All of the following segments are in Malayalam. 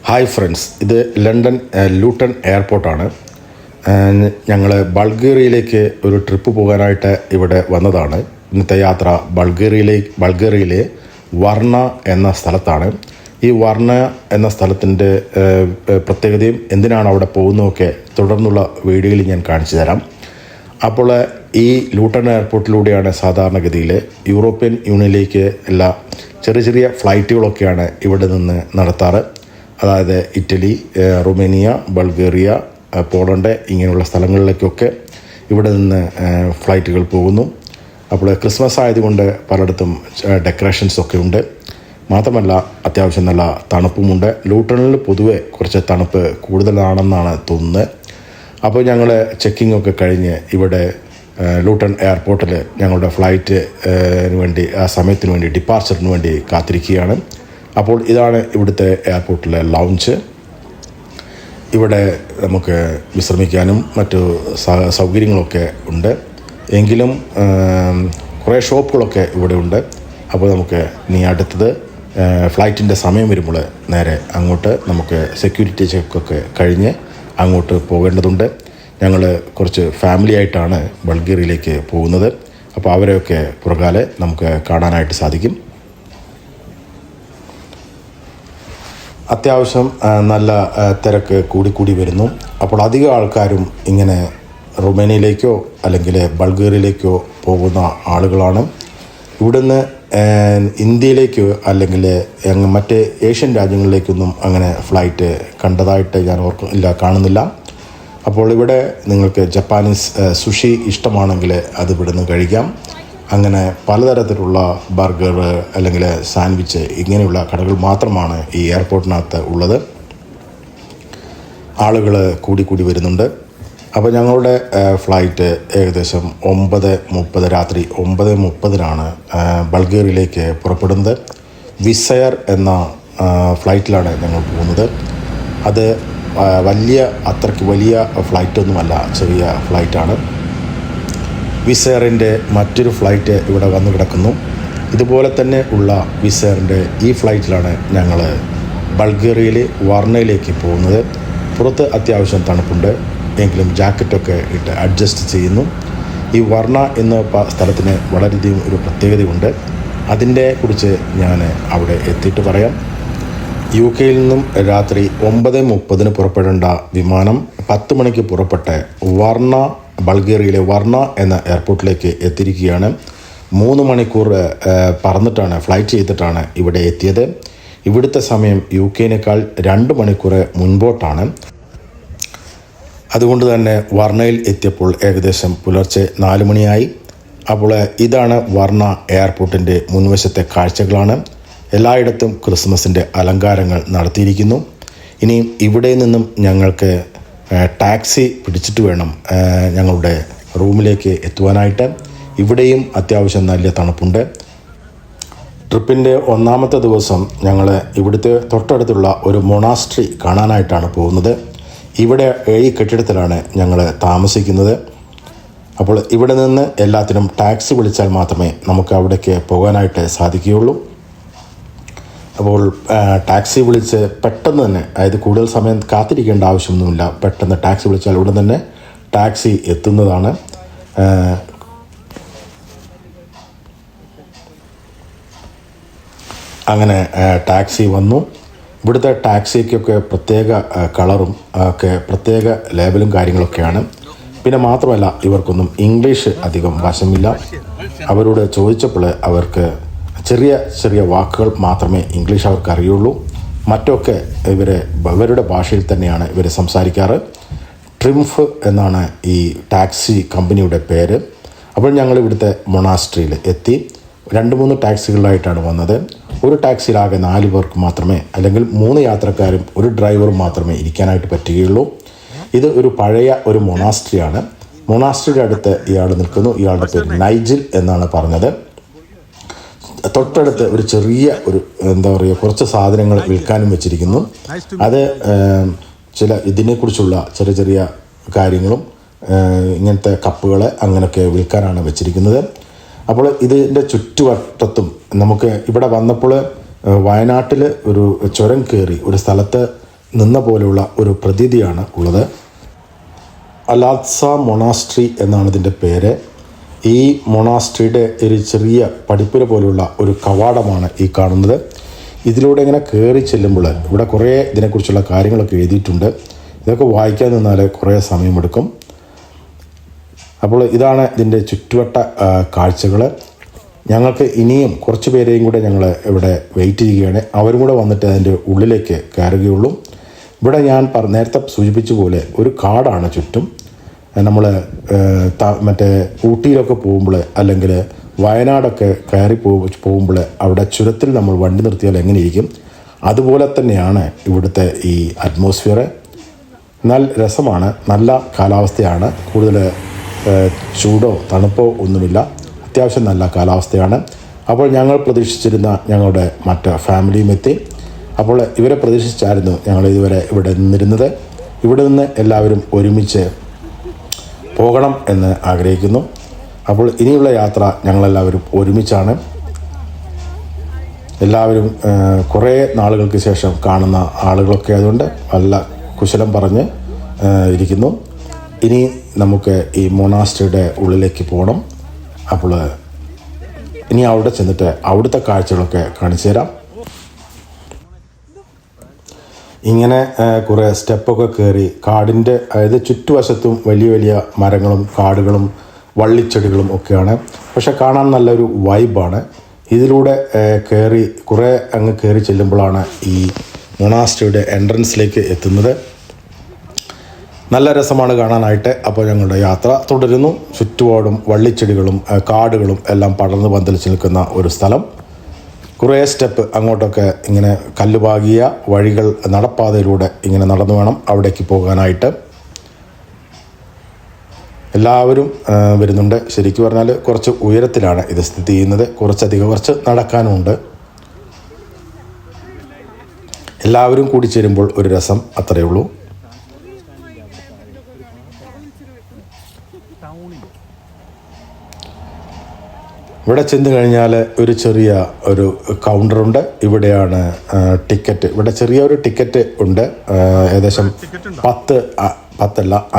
ഹായ് ഫ്രണ്ട്സ്, ഇത് ലണ്ടൻ ലൂട്ടൺ എയർപോർട്ടാണ്. ഞങ്ങൾ ബൾഗേറിയയിലേക്ക് ഒരു ട്രിപ്പ് പോകാനായിട്ട് ഇവിടെ വന്നതാണ്. ഇന്നത്തെ യാത്ര ബൾഗേറിയയിലെ വർണ എന്ന സ്ഥലത്താണ്. ഈ വർണ എന്ന സ്ഥലത്തിൻ്റെ പ്രത്യേകതയും എന്തിനാണ് അവിടെ പോകുന്നതൊക്കെ തുടർന്നുള്ള വീഡിയോയിൽ ഞാൻ കാണിച്ചു തരാം. അപ്പോൾ ഈ ലൂട്ടൺ എയർപോർട്ടിലൂടെയാണ് സാധാരണഗതിയിൽ യൂറോപ്യൻ യൂണിയനിലേക്ക് എല്ലാ ചെറിയ ചെറിയ ഫ്ലൈറ്റുകളൊക്കെയാണ് ഇവിടെ നിന്ന് നടത്താറ്. അതായത് ഇറ്റലി, റുമേനിയ, ബൾഗേറിയ, പോളണ്ട് ഇങ്ങനെയുള്ള സ്ഥലങ്ങളിലേക്കൊക്കെ ഇവിടെ നിന്ന് ഫ്ലൈറ്റുകൾ പോകുന്നു. അപ്പോൾ ക്രിസ്മസ് ആയതുകൊണ്ട് പലയിടത്തും ഡെക്കറേഷൻസൊക്കെ ഉണ്ട്. മാത്രമല്ല അത്യാവശ്യം നല്ല തണുപ്പുമുണ്ട്. ലൂട്ടണിൽ പൊതുവെ കുറച്ച് തണുപ്പ് കൂടുതലാണെന്നാണ് തോന്നുന്നത്. അപ്പോൾ ഞങ്ങൾ ചെക്കിങ്ങൊക്കെ കഴിഞ്ഞ് ഇവിടെ ലൂട്ടൺ എയർപോർട്ടിൽ ഞങ്ങളുടെ ഫ്ലൈറ്റിന് വേണ്ടി ആ സമയത്തിന് വേണ്ടി ഡിപ്പാർച്ചറിന് വേണ്ടി കാത്തിരിക്കുകയാണ്. അപ്പോൾ ഇതാണ് ഇവിടുത്തെ എയർപോർട്ടിലെ ലൗഞ്ച്. ഇവിടെ നമുക്ക് വിശ്രമിക്കാനും മറ്റു സൗകര്യങ്ങളൊക്കെ ഉണ്ട്. എങ്കിലും കുറേ ഷോപ്പുകളൊക്കെ ഇവിടെ ഉണ്ട്. അപ്പോൾ നമുക്ക് ഇനി അടുത്തത് ഫ്ലൈറ്റിൻ്റെ സമയം വരുമ്പോൾ നേരെ അങ്ങോട്ട് നമുക്ക് സെക്യൂരിറ്റി ചെക്കൊക്കെ കഴിഞ്ഞ് അങ്ങോട്ട് പോകേണ്ടതുണ്ട്. ഞങ്ങൾ കുറച്ച് ഫാമിലി ആയിട്ടാണ് ബൾഗേറിയയിലേക്ക് പോകുന്നത്. അപ്പോൾ അവരെയൊക്കെ പുറകാലെ നമുക്ക് കാണാനായിട്ട് സാധിക്കും. അത്യാവശ്യം നല്ല തിരക്ക് കൂടിക്കൂടി വരുന്നു. അപ്പോൾ അധികം ആൾക്കാരും ഇങ്ങനെ റുമേനിയയിലേക്കോ അല്ലെങ്കിൽ ബൾഗേറിയയിലേക്കോ പോകുന്ന ആളുകളാണ്. ഇവിടുന്ന് ഇന്ത്യയിലേക്കോ അല്ലെങ്കിൽ മറ്റ് ഏഷ്യൻ രാജ്യങ്ങളിലേക്കൊന്നും അങ്ങനെ ഫ്ലൈറ്റ് കണ്ടതായിട്ട് ഞാൻ കാണുന്നില്ല. അപ്പോൾ ഇവിടെ നിങ്ങൾക്ക് ജപ്പാനീസ് സുഷി ഇഷ്ടമാണെങ്കിൽ അത് ഇവിടുന്ന് കഴിക്കാം. അങ്ങനെ പലതരത്തിലുള്ള ബർഗർ അല്ലെങ്കിൽ സാൻഡ്വിച്ച് ഇങ്ങനെയുള്ള കടകൾ മാത്രമാണ് ഈ എയർപോർട്ടിനകത്ത് ഉള്ളത്. ആളുകൾ കൂടി വരുന്നുണ്ട്. അപ്പോൾ ഞങ്ങളുടെ ഫ്ലൈറ്റ് ഏകദേശം 9:30 രാത്രി 9:30 ബൾഗേറിയയിലേക്ക് പുറപ്പെടുന്നത്. വിസയർ എന്ന ഫ്ലൈറ്റിലാണ് ഞങ്ങൾ പോകുന്നത്. അത് അത്രയ്ക്ക് വലിയ ഫ്ലൈറ്റൊന്നുമല്ല, ചെറിയ ഫ്ലൈറ്റാണ്. വിസയറിൻ്റെ മറ്റൊരു ഫ്ലൈറ്റ് ഇവിടെ വന്നു കിടക്കുന്നു. ഇതുപോലെ തന്നെ ഉള്ള വിസയറിൻ്റെ ഈ ഫ്ലൈറ്റിലാണ് ഞങ്ങൾ ബൾഗേറിയയിൽ വർണയിലേക്ക് പോകുന്നത്. പുറത്ത് അത്യാവശ്യം തണുപ്പുണ്ട്, എങ്കിലും ജാക്കറ്റൊക്കെ ഇട്ട് അഡ്ജസ്റ്റ് ചെയ്യുന്നു. ഈ വർണ എന്ന സ്ഥലത്തിന് വളരെയധികം ഒരു പ്രത്യേകതയുണ്ട്. അതിൻ്റെ കുറിച്ച് ഞാൻ അവിടെ എത്തിയിട്ട് പറയാം. UK നിന്നും രാത്രി 9:30 പുറപ്പെടേണ്ട വിമാനം 10 മണിക്ക് പുറപ്പെട്ട് ബൾഗേറിയയിലെ വർണ എന്ന എയർപോർട്ടിലേക്ക് എത്തിയിരിക്കുകയാണ്. 3 മണിക്കൂർ പറന്നിട്ടാണ്, ഫ്ലൈറ്റ് ചെയ്തിട്ടാണ് ഇവിടെ എത്തിയത്. ഇവിടുത്തെ സമയം UK-നേക്കാൾ 2 മണിക്കൂർ മുൻപോട്ടാണ്. അതുകൊണ്ട് തന്നെ വർണയിൽ എത്തിയപ്പോൾ ഏകദേശം പുലർച്ചെ 4 മണിയായി. അപ്പോൾ ഇതാണ് വർണ എയർപോർട്ടിൻ്റെ മുൻവശത്തെ കാഴ്ചകളാണ്. എല്ലായിടത്തും ക്രിസ്മസിൻ്റെ അലങ്കാരങ്ങൾ നടത്തിയിരിക്കുന്നു. ഇനിയും ഇവിടെ നിന്നും ഞങ്ങൾക്ക് ടാക്സി പിടിച്ചിട്ട് വേണം ഞങ്ങളുടെ റൂമിലേക്ക് എത്തുവാനായിട്ട്. ഇവിടെയും അത്യാവശ്യം നല്ല തണുപ്പുണ്ട്. ട്രിപ്പിൻ്റെ 1ാമത്തെ ദിവസം ഞങ്ങൾ ഇവിടുത്തെ തൊട്ടടുത്തുള്ള ഒരു മൊണാസ്ട്രി കാണാനായിട്ടാണ് പോകുന്നത്. ഇവിടെ ഈ കെട്ടിടത്തിലാണ് ഞങ്ങൾ താമസിക്കുന്നത്. അപ്പോൾ ഇവിടെ നിന്ന് എല്ലാത്തിനും ടാക്സി വിളിച്ചാൽ മാത്രമേ നമുക്ക് അവിടേക്ക് പോകാനായിട്ട് സാധിക്കുകയുള്ളൂ. അപ്പോൾ ടാക്സി വിളിച്ച് പെട്ടെന്ന് തന്നെ, അതായത് കൂടുതൽ സമയം കാത്തിരിക്കേണ്ട ആവശ്യമൊന്നുമില്ല, പെട്ടെന്ന് ടാക്സി വിളിച്ചാൽ ഉടൻ തന്നെ ടാക്സി എത്തുന്നതാണ്. അങ്ങനെ ടാക്സി വന്നു. ഇവിടുത്തെ ടാക്സിക്കൊക്കെ പ്രത്യേക കളറും ഒക്കെ പ്രത്യേക ലേബലും കാര്യങ്ങളൊക്കെയാണ്. പിന്നെ മാത്രമല്ല ഇവർക്കൊന്നും ഇംഗ്ലീഷ് അധികം വശമില്ല. അവരോട് ചോദിച്ചപ്പോൾ അവർക്ക് ചെറിയ ചെറിയ വാക്കുകൾ മാത്രമേ ഇംഗ്ലീഷ് അവർക്ക് അറിയുള്ളൂ. മറ്റൊക്കെ ഇവരുടെ ഭാഷയിൽ തന്നെയാണ് ഇവർ സംസാരിക്കാറ്. ട്രിംഫ് എന്നാണ് ഈ ടാക്സി കമ്പനിയുടെ പേര്. അപ്പോൾ ഞങ്ങൾ ഇവിടുത്തെ മൊണാസ്ട്രിയിൽ എത്തി. 2-3 ടാക്സികളിലായിട്ടാണ് വന്നത്. ഒരു ടാക്സിയിലാകെ 4 പേർക്ക് മാത്രമേ, അല്ലെങ്കിൽ 3 യാത്രക്കാരും ഒരു ഡ്രൈവറും മാത്രമേ ഇരിക്കാനായിട്ട് പറ്റുകയുള്ളൂ. ഇത് ഒരു പഴയ ഒരു മൊണാസ്ട്രിയാണ്. മൊണാസ്ട്രിയുടെ അടുത്ത് ഇയാൾ നിൽക്കുന്നു. ഇയാളുടെ പേര് നൈജിൽ എന്നാണ് പറഞ്ഞത്. തൊട്ടടുത്ത് ഒരു ചെറിയ കുറച്ച് സാധനങ്ങൾ വിൽക്കാനും വെച്ചിരിക്കുന്നു. അത് ഇതിനെക്കുറിച്ചുള്ള ചെറിയ ചെറിയ കാര്യങ്ങളും ഇങ്ങനത്തെ കപ്പുകൾ അങ്ങനെയൊക്കെ വിൽക്കാനാണ് വെച്ചിരിക്കുന്നത്. അപ്പോൾ ഇതിൻ്റെ ചുറ്റുവട്ടത്തും നമുക്ക് ഇവിടെ വന്നപ്പോൾ വയനാട്ടിൽ ഒരു ചുരം കയറി ഒരു സ്ഥലത്ത് നിന്ന പോലെയുള്ള ഒരു പ്രതീതിയാണ് ഉള്ളത്. അൽ-അഖ്സ മൊണാസ്ട്രി എന്നാണ് ഇതിൻ്റെ പേര്. ഈ മൊണാസ്ട്രിയുടെ ഒരു ചെറിയ പടിപ്പുര പോലെയുള്ള ഒരു കവാടമാണ് ഈ കാണുന്നത്. ഇതിലൂടെ ഇങ്ങനെ കയറി ചെല്ലുമ്പോൾ ഇവിടെ കുറേ ഇതിനെക്കുറിച്ചുള്ള കാര്യങ്ങളൊക്കെ എഴുതിയിട്ടുണ്ട്. ഇതൊക്കെ വായിക്കാൻ നിന്നാൽ കുറേ സമയമെടുക്കും. അപ്പോൾ ഇതാണ് ഇതിൻ്റെ ചുറ്റുവട്ട കാഴ്ചകൾ. ഞങ്ങൾക്ക് ഇനിയും കുറച്ച് പേരെയും കൂടെ ഞങ്ങൾ ഇവിടെ വെയിറ്റ് ചെയ്യുകയാണ്. അവരും കൂടെ വന്നിട്ട് അതിൻ്റെ ഉള്ളിലേക്ക് കയറുകയുള്ളൂ. ഇവിടെ ഞാൻ നേരത്തെ സൂചിപ്പിച്ച പോലെ ഒരു കാടാണ് ചുറ്റും. നമ്മൾ മറ്റേ ഊട്ടിയിലൊക്കെ പോകുമ്പോൾ അല്ലെങ്കിൽ വയനാടൊക്കെ കയറി പോകുമ്പോൾ അവിടെ ചുരത്തിൽ നമ്മൾ വണ്ടി നിർത്തിയാൽ എങ്ങനെയിരിക്കും, അതുപോലെ തന്നെയാണ് ഇവിടുത്തെ ഈ അറ്റ്മോസ്ഫിയർ. നല്ല രസമാണ്, നല്ല കാലാവസ്ഥയാണ്. കൂടുതൽ ചൂടോ തണുപ്പോ ഒന്നുമില്ല, അത്യാവശ്യം നല്ല കാലാവസ്ഥയാണ്. അപ്പോൾ ഞങ്ങൾ പ്രതീക്ഷിച്ചിരുന്ന ഞങ്ങളുടെ മറ്റ് ഫാമിലിയും എത്തി. അപ്പോൾ ഇവരെ പ്രതീക്ഷിച്ചായിരുന്നു ഞങ്ങൾ ഇതുവരെ ഇവിടെ നിന്നിരുന്നത്. ഇവിടെ നിന്ന് എല്ലാവരും ഒരുമിച്ച് പോകണം എന്ന് ആഗ്രഹിക്കുന്നു. അപ്പോൾ ഇനിയുള്ള യാത്ര ഞങ്ങളെല്ലാവരും ഒരുമിച്ചാണ്. എല്ലാവരും കുറേ നാളുകൾക്ക് ശേഷം കാണുന്ന ആളുകളൊക്കെ ആയതുകൊണ്ട് നല്ല കുശലം പറഞ്ഞ് ഇരിക്കുന്നു. ഇനി നമുക്ക് ഈ മൊണാസ്ട്രിയുടെ ഉള്ളിലേക്ക് പോകണം. അപ്പോൾ ഇനി അവിടെ ചെന്നിട്ട് അവിടുത്തെ കാഴ്ചകളൊക്കെ കാണിച്ചു തരാം. ഇങ്ങനെ കുറേ സ്റ്റെപ്പൊക്കെ കയറി കാടിൻ്റെ, അതായത് ചുറ്റുവശത്തും വലിയ വലിയ മരങ്ങളും കാടുകളും വള്ളിച്ചെടികളും ഒക്കെയാണ്. പക്ഷെ കാണാൻ നല്ലൊരു വൈബാണ്. ഇതിലൂടെ കയറി കുറേ അങ്ങ് കയറി ചെല്ലുമ്പോഴാണ് ഈ മൊണാസ്ട്രിയുടെ എൻട്രൻസിലേക്ക് എത്തുന്നത്. നല്ല രസമാണ് കാണാനായിട്ട്. അപ്പോൾ ഞങ്ങളുടെ യാത്ര തുടരുന്നു. ചുറ്റുപാടും വള്ളിച്ചെടികളും കാടുകളും എല്ലാം പടർന്ന് പന്തലിച്ച് നിൽക്കുന്ന ഒരു സ്ഥലം. കുറേ സ്റ്റെപ്പ് അങ്ങോട്ടൊക്കെ ഇങ്ങനെ കല്ലുപാകിയ വഴികൾ, നടപ്പാതയിലൂടെ ഇങ്ങനെ നടന്നു വേണം അവിടേക്ക് പോകാനായിട്ട്. എല്ലാവരും വരുന്നുണ്ട്. ശരിക്കും പറഞ്ഞാൽ കുറച്ച് ഉയരത്തിലാണ് ഇത് സ്ഥിതി ചെയ്യുന്നത്. കുറച്ച് നടക്കാനുമുണ്ട്. എല്ലാവരും കൂടി ചേരുമ്പോൾ ഒരു രസം, അത്രയേ ഉള്ളൂ. ഇവിടെ ചെന്ന് കഴിഞ്ഞാൽ ഒരു ചെറിയ ഒരു കൗണ്ടറുണ്ട്. ഇവിടെയാണ് ടിക്കറ്റ്. ഇവിടെ ചെറിയൊരു ടിക്കറ്റ് ഉണ്ട്. ഏകദേശം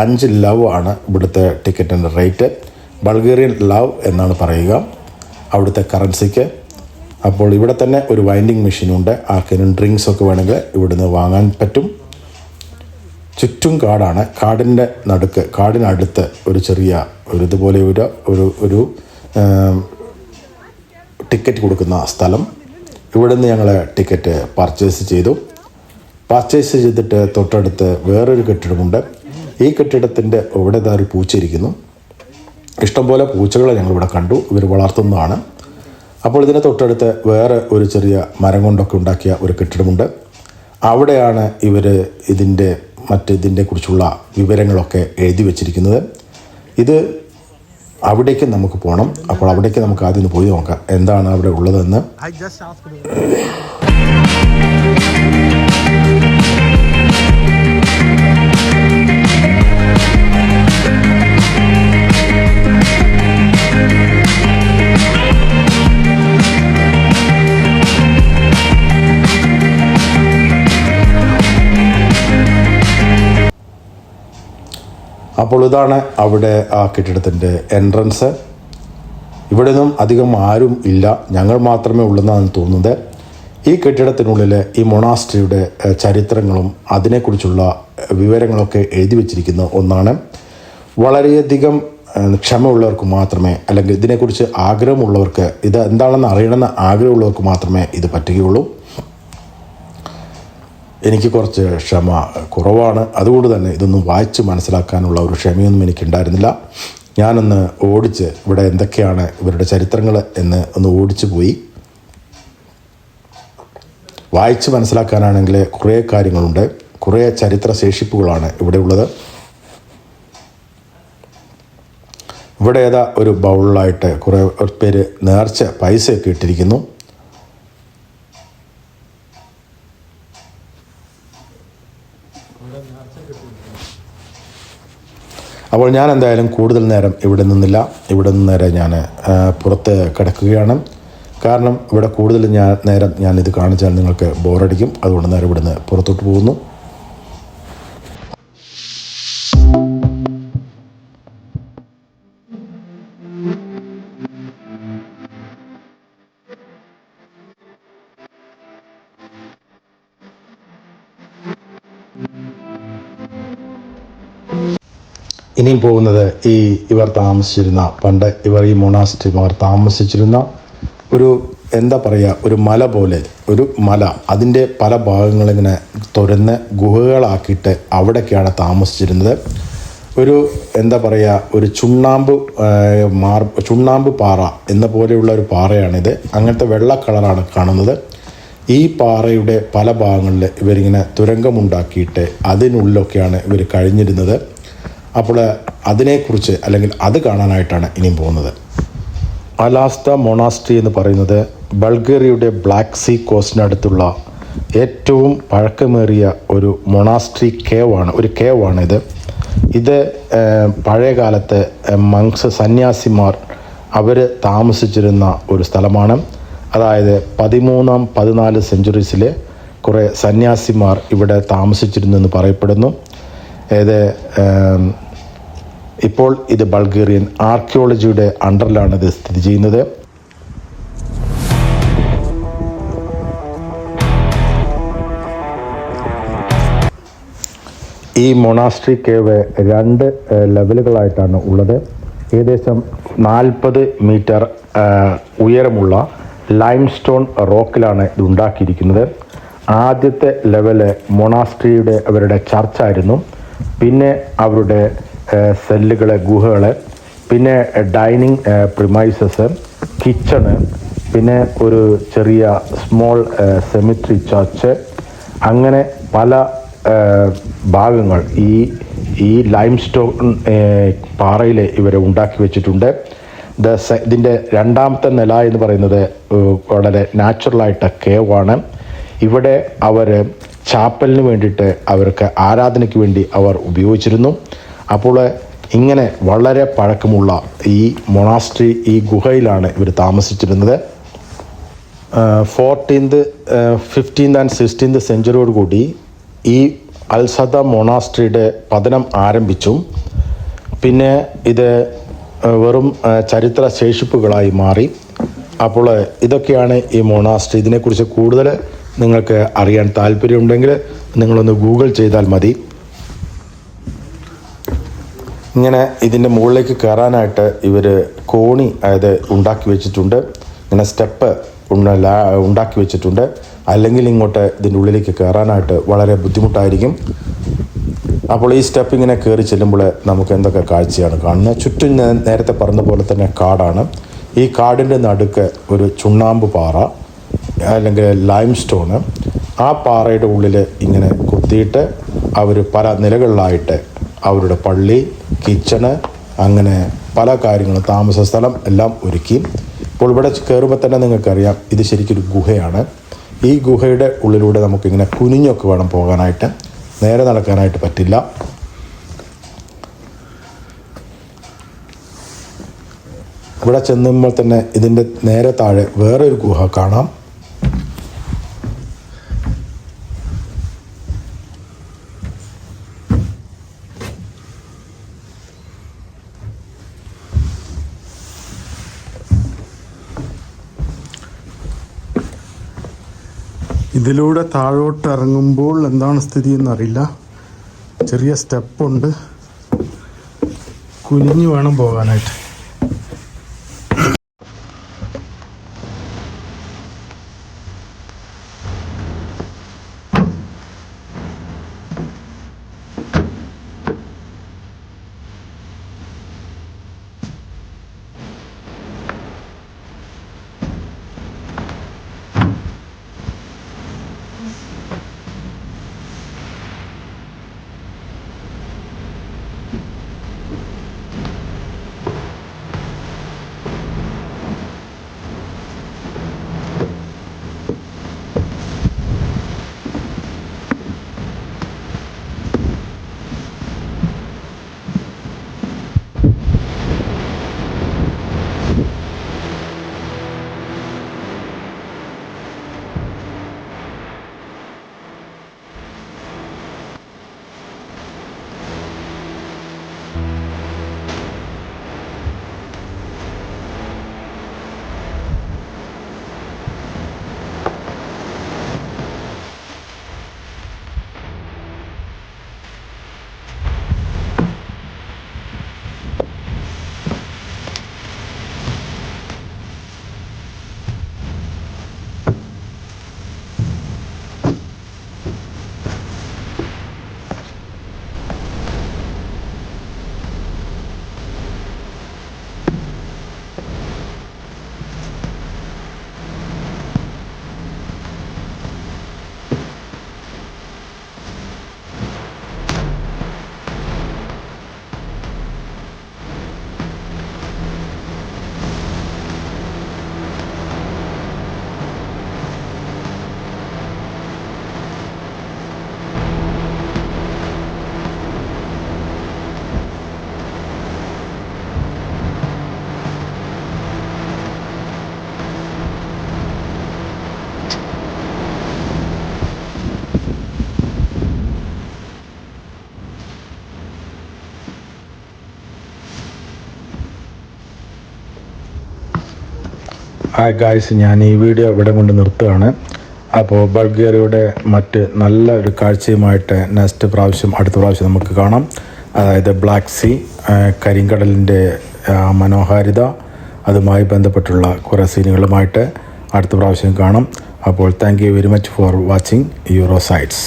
5 ലവ് ആണ് ഇവിടുത്തെ ടിക്കറ്റിൻ്റെ റേറ്റ്. ബൾഗേറിയൻ ലവ് എന്നാണ് പറയുക അവിടുത്തെ കറൻസിക്ക്. അപ്പോൾ ഇവിടെ തന്നെ ഒരു വൈൻഡിങ് മെഷീനുണ്ട്. ആർക്കെങ്കിലും ഡ്രിങ്ക്സ് ഒക്കെ വേണമെങ്കിൽ ഇവിടുന്ന് വാങ്ങാൻ പറ്റും. ചുറ്റും കാടാണ്. കാടിനടുത്ത് ഒരു ചെറിയ ഇതുപോലെ ഒരു ടിക്കറ്റ് കൊടുക്കുന്ന സ്ഥലം. ഇവിടെ നിന്ന് ഞങ്ങൾ ടിക്കറ്റ് പർച്ചേസ് ചെയ്തിട്ട് തൊട്ടടുത്ത് വേറൊരു കെട്ടിടമുണ്ട്. ഈ കെട്ടിടത്തിൻ്റെ ഇവിടെ ഒരു പൂച്ച ഇരിക്കുന്നു. ഇഷ്ടംപോലെ പൂച്ചകളെ ഞങ്ങളിവിടെ കണ്ടു. ഇവർ വളർത്തുന്നതാണ്. അപ്പോൾ ഇതിന് തൊട്ടടുത്ത് വേറെ ഒരു ചെറിയ മരം കൊണ്ടൊക്കെ ഉണ്ടാക്കിയ ഒരു കെട്ടിടമുണ്ട്. അവിടെയാണ് ഇവർ ഇതിൻ്റെ കുറിച്ചുള്ള വിവരങ്ങളൊക്കെ എഴുതി വച്ചിരിക്കുന്നത്. ഇത് അവിടേക്ക് നമുക്ക് പോകണം. അപ്പോൾ അവിടേക്ക് നമുക്ക് ആദ്യം പോയി നോക്കാം എന്താണ് അവിടെ ഉള്ളതെന്ന്. അപ്പോൾ ഇതാണ് അവിടെ ആ കെട്ടിടത്തിൻ്റെ എൻട്രൻസ്. ഇവിടെ നിന്നും അധികം ആരും ഇല്ല, ഞങ്ങൾ മാത്രമേ ഉള്ളെന്നാണ് തോന്നുന്നത്. ഈ കെട്ടിടത്തിനുള്ളിൽ ഈ മൊണാസ്ട്രിയുടെ ചരിത്രങ്ങളും അതിനെക്കുറിച്ചുള്ള വിവരങ്ങളൊക്കെ എഴുതി വച്ചിരിക്കുന്ന ഒന്നാണ്. വളരെയധികം ക്ഷമയുള്ളവർക്ക് മാത്രമേ, അല്ലെങ്കിൽ ഇതിനെക്കുറിച്ച് ആഗ്രഹമുള്ളവർക്ക്, ഇത് എന്താണെന്ന് അറിയണമെന്ന് ആഗ്രഹമുള്ളവർക്ക് മാത്രമേ ഇത് പറ്റുകയുള്ളൂ. എനിക്ക് കുറച്ച് ക്ഷമ കുറവാണ്. അതുകൊണ്ട് തന്നെ ഇതൊന്നും വായിച്ച് മനസ്സിലാക്കാനുള്ള ഒരു ക്ഷമയൊന്നും എനിക്കുണ്ടായിരുന്നില്ല. ഞാനൊന്ന് ഓടിച്ച് ഇവിടെ എന്തൊക്കെയാണ് ഇവരുടെ ചരിത്രങ്ങൾ എന്ന് ഒന്ന് ഓടിച്ചു പോയി. വായിച്ച് മനസ്സിലാക്കാനാണെങ്കിൽ കുറേ കാര്യങ്ങളുണ്ട്. കുറേ ചരിത്ര ശേഷിപ്പുകളാണ് ഇവിടെ ഉള്ളത്. ഇവിടെ ഒരു ബൗളിലായിട്ട് കുറേ പേര് നേർച്ച പൈസയൊക്കെ ഇട്ടിരിക്കുന്നു. അപ്പോൾ ഞാൻ എന്തായാലും കൂടുതൽ നേരം ഇവിടെ നിന്നില്ല. ഇവിടെ നിന്ന് നേരെ ഞാൻ പുറത്ത് കിടക്കുകയാണ്. കാരണം ഇവിടെ കൂടുതൽ നേരം ഞാനിത് കാണിച്ചാൽ നിങ്ങൾക്ക് ബോറടിക്കും. അതുകൊണ്ട് നേരെ ഇവിടുന്ന് പുറത്തോട്ട് പോകുന്നു. ഇനിയും പോകുന്നത് ഇവർ താമസിച്ചിരുന്ന പണ്ട് ഈ മൊണാസ്ട്രി അവർ താമസിച്ചിരുന്ന ഒരു എന്താ പറയുക, ഒരു മല പോലെ ഒരു മല, അതിൻ്റെ പല ഭാഗങ്ങളിങ്ങനെ തുറന്ന് ഗുഹകളാക്കിയിട്ട് അവിടേക്കാണ് താമസിച്ചിരുന്നത്. ഒരു എന്താ പറയുക, ഒരു ചുണ്ണാമ്പ് പാറ എന്ന പോലെയുള്ള ഒരു പാറയാണിത്. അങ്ങനത്തെ വെള്ള കളറാണ് കാണുന്നത്. ഈ പാറയുടെ പല ഭാഗങ്ങളിൽ ഇവരിങ്ങനെ തുരങ്കമുണ്ടാക്കിയിട്ട് അതിനുള്ളിലൊക്കെയാണ് ഇവർ കഴിഞ്ഞിരുന്നത്. അപ്പോൾ അതിനെക്കുറിച്ച് അല്ലെങ്കിൽ അത് കാണാനായിട്ടാണ് ഇനിയും പോകുന്നത്. അലാസ്ത മൊണാസ്ട്രി എന്ന് പറയുന്നത് ബൾഗേറിയയുടെ ബ്ലാക്ക് സീ കോസ്റ്റിനടുത്തുള്ള ഏറ്റവും പഴക്കമേറിയ ഒരു മൊണാസ്ട്രി കേവാണ് ഇത് പഴയ കാലത്ത് സന്യാസിമാർ അവർ താമസിച്ചിരുന്ന ഒരു സ്ഥലമാണ്. അതായത് 13-14 സെഞ്ച്വറീസിലെ കുറേ സന്യാസിമാർ ഇവിടെ താമസിച്ചിരുന്നു എന്ന് പറയപ്പെടുന്നു. ഇപ്പോൾ ഇത് ബൾഗേറിയൻ ആർക്കിയോളജിയുടെ അണ്ടറിലാണ് ഇത് സ്ഥിതി ചെയ്യുന്നത്. ഈ മൊണാസ്ട്രി കേവ് 2 ലെവലുകളായിട്ടാണ് ഉള്ളത്. ഏകദേശം 40 മീറ്റർ ഉയരമുള്ള ലൈംസ്റ്റോൺ റോക്കിലാണ് ഇത് ഉണ്ടാക്കിയിരിക്കുന്നത്. ആദ്യത്തെ ലെവല് മൊണാസ്ട്രിയുടെ അവരുടെ ചർച്ചായിരുന്നു. പിന്നെ അവരുടെ സെല്ലുകൾ, ഗുഹകൾ, പിന്നെ ഡൈനിങ് പ്രിമൈസസ്, കിച്ചണ്, പിന്നെ ഒരു ചെറിയ സ്മോൾ സെമിട്രി ചർച്ച്, അങ്ങനെ പല ഭാഗങ്ങൾ ഈ ലൈംസ്റ്റോൺ പാറയിൽ ഇവർ ഉണ്ടാക്കി വെച്ചിട്ടുണ്ട്. ഇതിൻ്റെ രണ്ടാമത്തെ നില എന്ന് പറയുന്നത് വളരെ നാച്ചുറലായിട്ട് കേവാണ്. ഇവിടെ അവർ ചാപ്പലിന് വേണ്ടിയിട്ട് അവർക്ക് ആരാധനയ്ക്ക് വേണ്ടി അവർ ഉപയോഗിച്ചിരുന്നു. അപ്പോൾ ഇങ്ങനെ വളരെ പഴക്കമുള്ള ഈ മൊണാസ്ട്രി, ഈ ഗുഹയിലാണ് ഇവർ താമസിച്ചിരുന്നത്. 14th, 15th and 16th സെഞ്ച്വറിയോടുകൂടി ഈ അൽസദ മൊണാസ്ട്രിയുടെ പതനം ആരംഭിച്ചു. പിന്നെ ഇത് വെറും ചരിത്ര ശേഷിപ്പുകളായി മാറി. അപ്പോൾ ഇതൊക്കെയാണ് ഈ മൊണാസ്ട്രി. ഇതിനെക്കുറിച്ച് കൂടുതൽ നിങ്ങൾക്ക് അറിയാൻ താല്പര്യമുണ്ടെങ്കിൽ നിങ്ങളൊന്ന് ഗൂഗിൾ ചെയ്താൽ മതി. ഇങ്ങനെ ഇതിൻ്റെ മുകളിലേക്ക് കയറാനായിട്ട് ഇവർ കോണി ഉണ്ടാക്കി വെച്ചിട്ടുണ്ട്. ഇങ്ങനെ സ്റ്റെപ്പ് ഉണ്ടാക്കി വെച്ചിട്ടുണ്ട്. അല്ലെങ്കിൽ ഇങ്ങോട്ട് ഇതിൻ്റെ ഉള്ളിലേക്ക് കയറാനായിട്ട് വളരെ ബുദ്ധിമുട്ടായിരിക്കും. അപ്പോൾ ഈ സ്റ്റെപ്പ് ഇങ്ങനെ കയറി ചെല്ലുമ്പോൾ നമുക്ക് എന്തൊക്കെ കാഴ്ചയാണ് കാണുന്നത്. ചുറ്റും നേരത്തെ പറഞ്ഞ പോലെ തന്നെ കാടാണ്. ഈ കാടിൻ്റെ നടുക്ക് ഒരു ചുണ്ണാമ്പ് പാറ അല്ലെങ്കിൽ ലൈംസ്റ്റോണ്. ആ പാറയുടെ ഉള്ളിൽ ഇങ്ങനെ കുത്തിയിട്ട് അവർ പല നിലകളിലായിട്ട് അവരുടെ പള്ളി, കിച്ചണ്, അങ്ങനെ പല കാര്യങ്ങളും, താമസ സ്ഥലം എല്ലാം ഒരുക്കി. ഇപ്പോൾ ഇവിടെ കയറുമ്പോൾ തന്നെ നിങ്ങൾക്കറിയാം ഇത് ശരിക്കൊരു ഗുഹയാണ്. ഈ ഗുഹയുടെ ഉള്ളിലൂടെ നമുക്കിങ്ങനെ കുനിഞ്ഞൊക്കെ വേണം പോകാനായിട്ട്, നേരെ നടക്കാനായിട്ട് പറ്റില്ല. ഇവിടെ ചെന്നുമ്പോൾ തന്നെ ഇതിൻ്റെ നേരെ താഴെ വേറൊരു ഗുഹ കാണാം. ഇതിലൂടെ താഴോട്ട് ഇറങ്ങുമ്പോൾ എന്താണ് സ്ഥിതി എന്നറിയില്ല. ചെറിയ സ്റ്റെപ്പുണ്ട്, കുനിഞ്ഞു വേണം പോകാനായിട്ട്. ഗായ്സ്, ഞാൻ ഈ വീഡിയോ ഇവിടെ കൊണ്ട് നിർത്തുകയാണ്. അപ്പോൾ ബൾഗേറിയയുടെ മറ്റ് നല്ല ഒരു കാഴ്ചയുമായിട്ട് അടുത്ത പ്രാവശ്യം നമുക്ക് കാണാം. അതായത് ബ്ലാക്ക് സീ, കരിങ്കടലിൻ്റെ മനോഹാരിത, അതുമായി ബന്ധപ്പെട്ടുള്ള കുറേ സീനുകളുമായിട്ട് അടുത്ത പ്രാവശ്യം കാണാം. അപ്പോൾ thank you very much for watching യൂറോസൈറ്റ്സ്.